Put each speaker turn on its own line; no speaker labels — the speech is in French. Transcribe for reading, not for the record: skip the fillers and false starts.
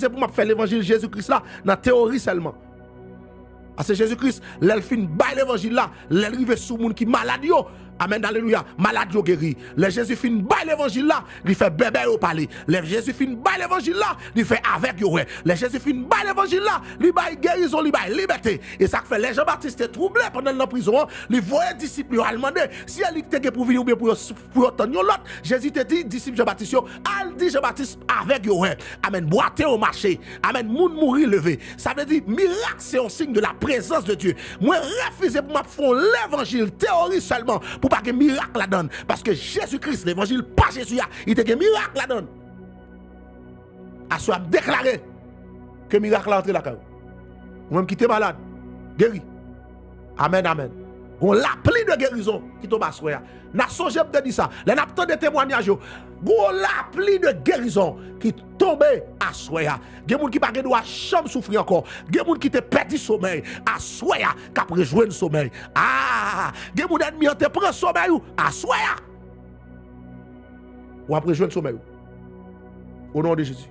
refusé pour faire l'évangile Jésus-Christ là dans la théorie seulement. Parce que Jésus-Christ, l'elle fin bail l'évangile là, l'elle rive sous monde qui malade yo. Amen, alléluia. Malade yo guéri. Le Jésus fin bail l'évangile là, il fait bébé au palais. Le Jésus fin bail l'évangile là, il fait avec yo ouais. Le Jésus fin bail l'évangile là, il bail guérison, il bail liberté. Et ça fait les Jean-Baptiste étaient troublés pendant la prison, il voyait disciples a demandé si elle était pour venir ou bien pour entendre l'autre. Jésus te dit disciple Jean-Baptiste, al dit Jean-Baptiste avec yo ouais. Amen, boiter au marché. Amen, moun mourir levé. Ça veut dire miracle c'est un signe de la présence de Dieu. Moi refuser pour m'a faire l'évangile théorie seulement pour pas que miracle la donne parce que Jésus-Christ l'évangile pas Jésus il te que miracle la donne. À soit déclarer que miracle la entre la cave. Ou même qui était malade, guéri. Amen amen. On l'appli de guérison qui tombe à soya. N'a songé de dire ça. Les n'a pas de témoignages. On l'appli de guérison qui tombe à soya. Gen moun qui pas de droit chambre souffrir encore. Gen moun qui te perdu sommeil à soya qui rejoindre sommeil. Ah, gen moun ennemi te prend sommeil à soya. Ou après rejoindre sommeil. Au nom de Jésus.